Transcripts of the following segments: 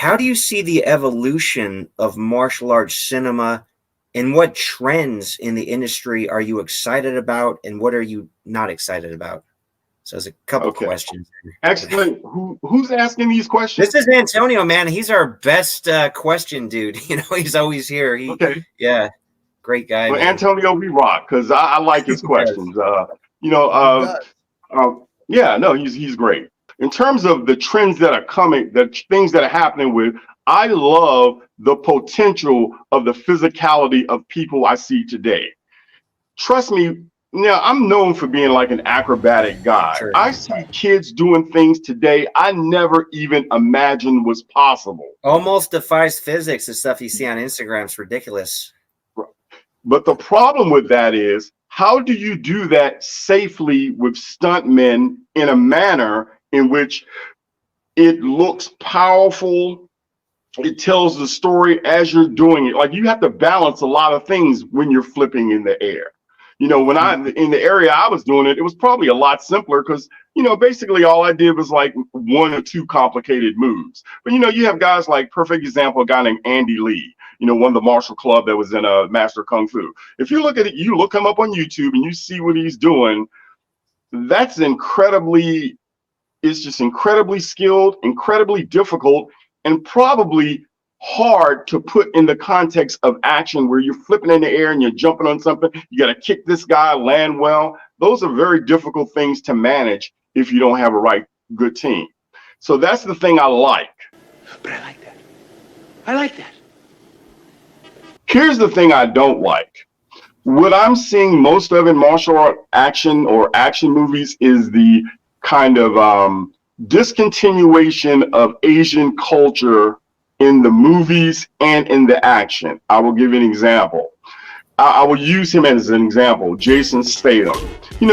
how do you see the evolution of martial arts cinema, and what trends in the industry are you excited about, and what are you not excited about? So there's a couple questions. Excellent. Who's asking these questions? This is Antonio, man. He's our best question dude. He's always here. Okay. Yeah, great guy. Well, Man. Antonio, we rock because I like his questions. Yeah, no, he's great. In terms of the trends that are coming, the things that are happening with, I love the potential of the physicality of people I see today. Trust me, I'm known for being like an acrobatic guy. Sure. I see kids doing things today I never even imagined was possible. Almost defies physics. The stuff you see on Instagram is ridiculous. But the problem with that is, how do you do that safely with stuntmen in a manner in which it looks powerful? It tells the story as you're doing it. Like, you have to balance a lot of things when you're flipping in the air. When in the area I was doing it, it was probably a lot simpler because, basically all I did was like one or two complicated moves. But, you have guys like, perfect example, a guy named Andy Lee, one of the martial club that was in a Master Kung Fu. If you look at it, you look him up on YouTube and you see what he's doing. It's just incredibly skilled, incredibly difficult, and probably hard to put in the context of action where you're flipping in the air and you're jumping on something. You got to kick this guy, land well. Those are very difficult things to manage if you don't have a good team. So that's the thing I like. But I like that. I like that. Here's the thing I don't like. What I'm seeing most of in martial art action or action movies is the kind of discontinuation of Asian culture in the movies and in the action. I will give you an example. I will use him as an example, Jason Statham.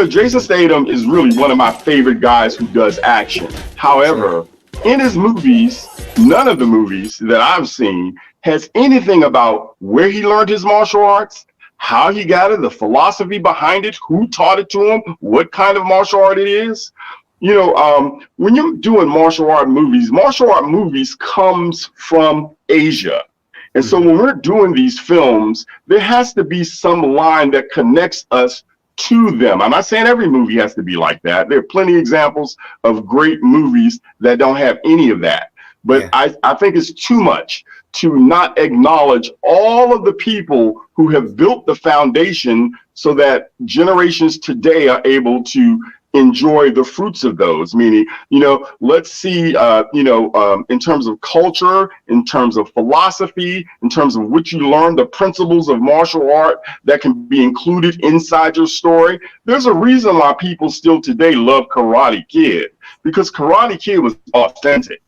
Jason Statham is really one of my favorite guys who does action. However, in his movies, none of the movies that I've seen has anything about where he learned his martial arts, how he got it, the philosophy behind it, who taught it to him, what kind of martial art it is. When you're doing martial art movies comes from Asia. And so when we're doing these films, there has to be some line that connects us to them. I'm not saying every movie has to be like that. There are plenty of examples of great movies that don't have any of that. But I think it's too much to not acknowledge all of the people who have built the foundation so that generations today are able to enjoy the fruits of those. Meaning, let's see, in terms of culture, in terms of philosophy, in terms of what you learn, the principles of martial art that can be included inside your story. There's a reason why people still today love Karate Kid, because Karate Kid was authentic.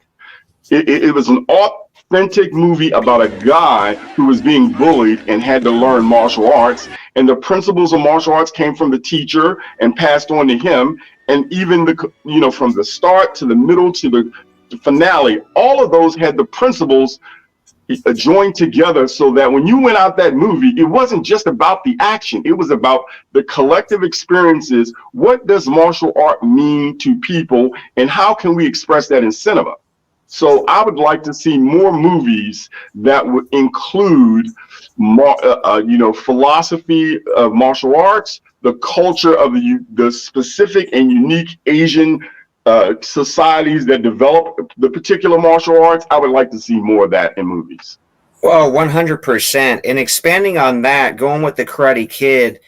It was an authentic movie about a guy who was being bullied and had to learn martial arts. And the principles of martial arts came from the teacher and passed on to him. And even from the start to the middle to the finale, all of those had the principles joined together so that when you went out that movie, it wasn't just about the action. It was about the collective experiences. What does martial art mean to people, and how can we express that in cinema? So I would like to see more movies that would include, philosophy of martial arts, the culture of the specific and unique Asian societies that develop the particular martial arts. I would like to see more of that in movies. Well, 100%. And expanding on that, going with the Karate Kid,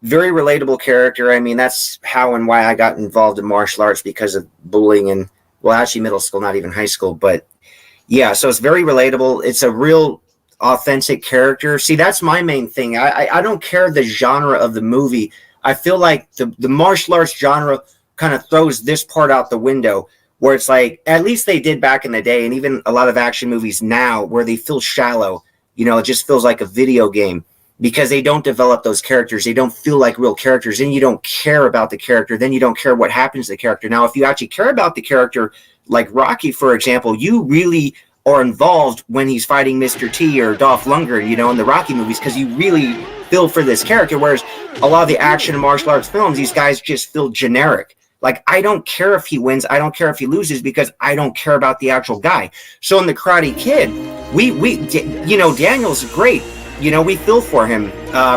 very relatable character. I mean, that's how and why I got involved in martial arts, because of bullying and, well, actually middle school, not even high school. But yeah, so it's very relatable. It's a real authentic character. See, that's my main thing. I don't care the genre of the movie. I feel like the martial arts genre kind of throws this part out the window, where it's like, at least they did back in the day, and even a lot of action movies now, where they feel shallow. It just feels like a video game, because they don't develop those characters. They don't feel like real characters. Then you don't care about the character. Then you don't care what happens to the character. Now, if you actually care about the character, like Rocky, for example, you really are involved when he's fighting Mr. T or Dolph Lundgren, in the Rocky movies, because you really feel for this character. Whereas a lot of the action and martial arts films, these guys just feel generic. Like, I don't care if he wins. I don't care if he loses because I don't care about the actual guy. So in the Karate Kid, Daniel's great. We feel for him.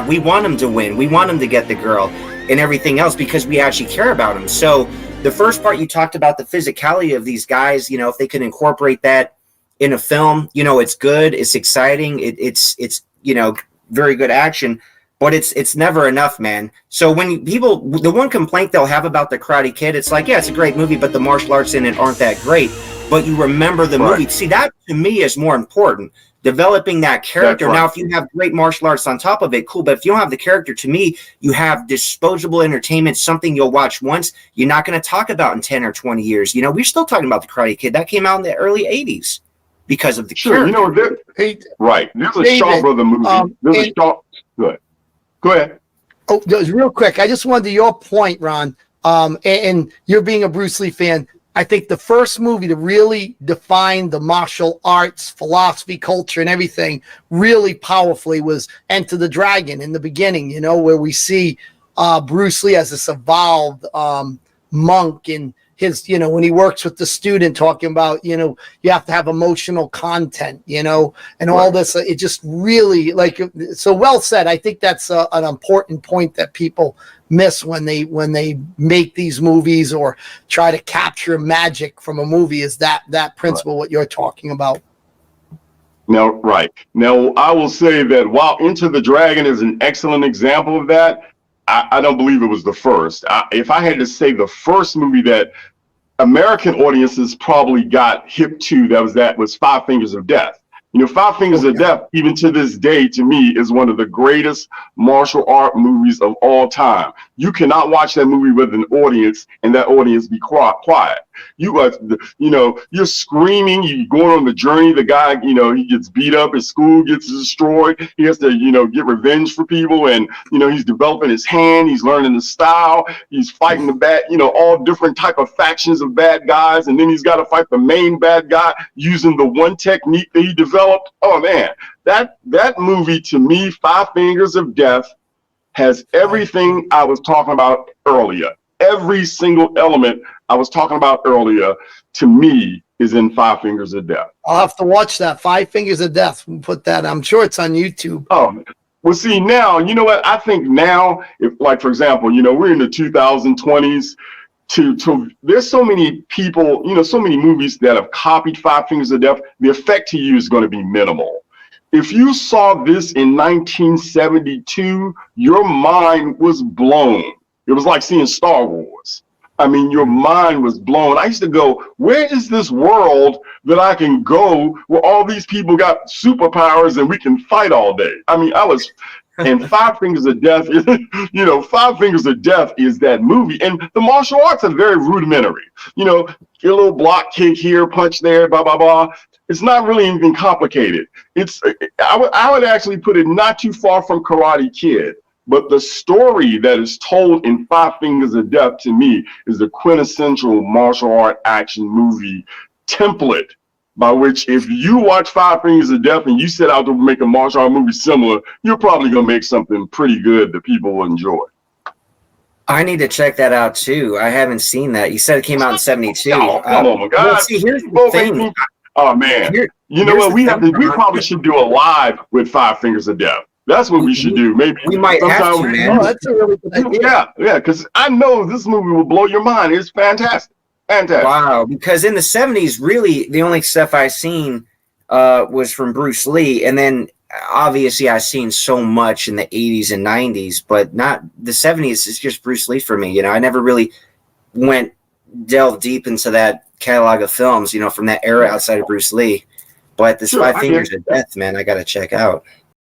We want him to win. We want him to get the girl and everything else because we actually care about him. So the first part you talked about the physicality of these guys, if they can incorporate that in a film, it's good. It's exciting. It's very good action. But it's never enough, man. So when the one complaint they'll have about the Karate Kid, it's like, yeah, it's a great movie, but the martial arts in it aren't that great. But you remember the movie. See, that to me is more important. Developing that character. Now, if you have great martial arts on top of it, cool. But if you don't have the character, to me, you have disposable entertainment, something you'll watch once. You're not going to talk about in 10 or 20 years. We're still talking about the Karate Kid. That came out in the early 80s because of the character. Right. There's a Shaw Brother movie. Good. Go ahead. Oh, just real quick. I just wanted to your point, Ron, and you're being a Bruce Lee fan. I think the first movie to really define the martial arts, philosophy, culture, and everything really powerfully was Enter the Dragon in the beginning, where we see Bruce Lee as this evolved monk and his, when he works with the student talking about, you have to have emotional content, and all this, it just really so well said. I think that's an important point that people miss when they make these movies or try to capture magic from a movie is that principle, what you're talking about. Now, I will say that while Enter the Dragon is an excellent example of that, I don't believe it was the first. If I had to say the first movie that American audiences probably got hip to that was Five Fingers of Death. Five Fingers of Death, even to this day, to me, is one of the greatest martial art movies of all time. You cannot watch that movie with an audience and that audience be quiet. You're screaming, you're going on the journey. The guy, he gets beat up, his school gets destroyed. He has to, get revenge for people. And, he's developing his hand. He's learning the style. He's fighting the bad, all different type of factions of bad guys. And then he's got to fight the main bad guy using the one technique that he developed. Oh man, that movie to me, Five Fingers of Death, has everything I was talking about earlier. Every single element I was talking about earlier, to me, is in Five Fingers of Death. I'll have to watch that. Five Fingers of Death. We'll put that. I'm sure it's on YouTube. Oh, well, see, now, you know what? I think now, if, like, for example, we're in the 2020s. There's so many people, so many movies that have copied Five Fingers of Death, the effect to you is going to be minimal. If you saw this in 1972, your mind was blown. It was like seeing Star Wars. I mean, your mind was blown. I used to go, where is this world that I can go where all these people got superpowers and we can fight all day? I mean, and Five Fingers of Death, Five Fingers of Death is that movie. And the martial arts are very rudimentary. Get a little block kick here, punch there, blah, blah, blah. It's not really anything complicated. I would actually put it not too far from Karate Kid. But the story that is told in Five Fingers of Death, to me, is the quintessential martial art action movie template by which if you watch Five Fingers of Death and you set out to make a martial art movie similar, you're probably going to make something pretty good that people will enjoy. I need to check that out, too. I haven't seen that. You said it came out in 72. Oh, come on, guys. Well, see, here's the thing. Oh, man. You know what? We probably should do a live with Five Fingers of Death. That's what we should do. Maybe we might have to, man. Oh, that's a really good idea. Yeah, because I know this movie will blow your mind. It's fantastic. Wow, because in the 70s, really, the only stuff I've seen was from Bruce Lee. And then, obviously, I've seen so much in the 80s and 90s, but not the 70s. It's just Bruce Lee for me. I never really delved deep into that catalog of films, from that era outside of Bruce Lee. But this Five Fingers of Death, man, I got to check out.